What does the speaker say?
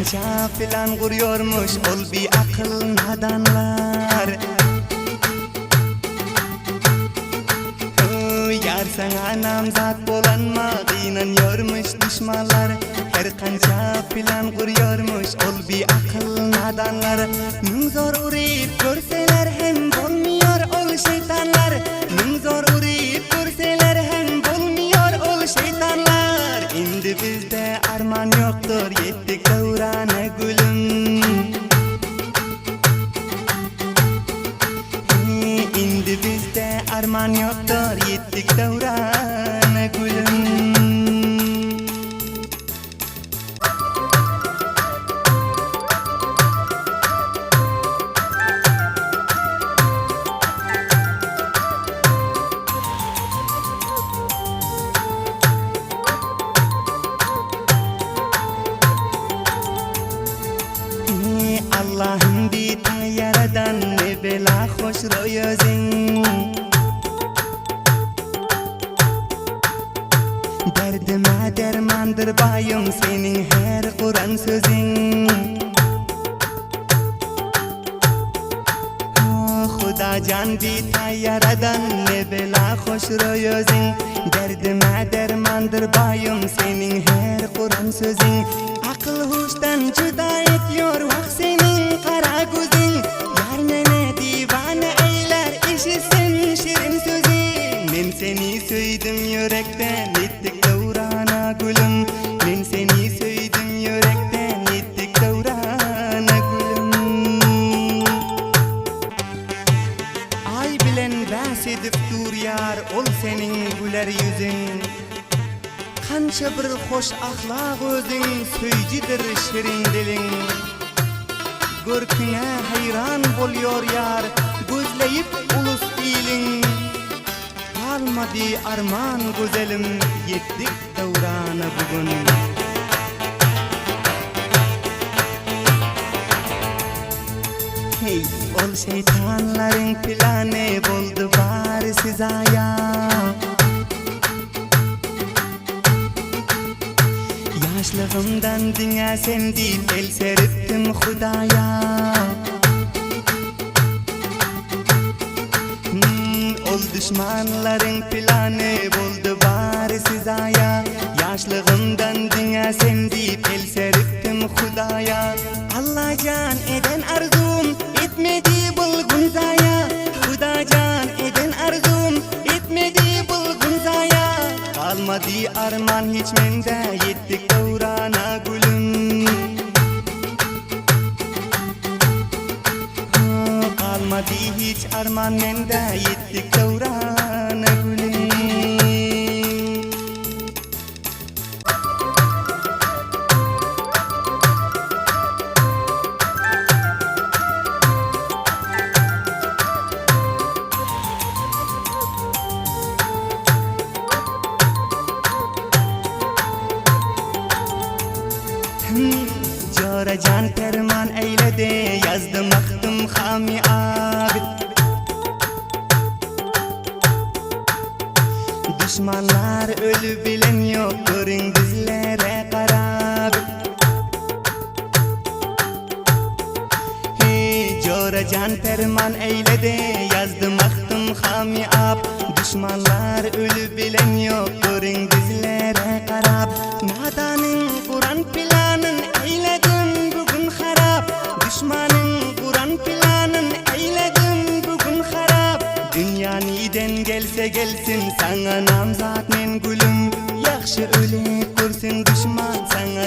kança plan kuruyormuş ol bir akıl nadanlar. Yar sana namzat bolanmak inanıyormuş düşmanlar. Her kança plan kuruyormuş ol bir akıl nadanlar. Mün zor urip görseler hem bolmuyor ol şeytanlar. Mün zor urip görseler hem bolmuyor ol şeytanlar. İndi bizde arman yoktur yettik devrana gülüm. İndi bizde arman yoktur yettik devrana gülüm. Allah'ın bir yaradan ne bela hoş royozin. Derdime dermandır bayım senin her Kur'an sözün. Huda can bir yaradan ne bela hoş royozin. Derdime dermandır bayım senin her Kur'an sözün. Akıl huştan cüda ediyor vak senin kara gözün. Yar nene divane eyler işitsin şirin sözün. Men seni söyledim yürekten ettik devrana gülüm. Men seni söyledim yürekten ettik devrana gülüm. Ay bilen bas edip dur yar ol senin güler yüzün. Kança bir hoş ahlak özün söycidir şirin dilin. Görküne hayran boluyor yar gözleyip ulus ilin. Kalmadı arman güzelim yettik devrana bugün. Hey ol şeytanların planı buldu bari siz aya. Yaşlığımdan dünya sen değil el seriptim Hudaya. Ol düşmanların planı buldu bari siz aya. Yaşlığımdan dünya sen değil el seriptim Hudaya. Allah can eden arzum etmedi bulgun zaya. Huda can eden arzum etmedi bulgun zaya. Kalmadı arman hiç mende yettik devrana gülüm. Kalmadı hiç arman mende yettik devrana gülüm. Jora can terman eyledi yazdım aktım hami abid. Düşmanlar ölü bilen yok görün bizlere karab. Hey Jora can terman eyledi yazdım aktım hami ab. Düşmanlar ölü bilen yok görün bizlere karab. Nadanın Kur'an planın eyledim bugün harap. Düşmanın Kur'an planın eyledim bugün harap. Dünya niden gelse gelsin sana namzat men gülüm. Yaxşı ölüp görsün düşman sana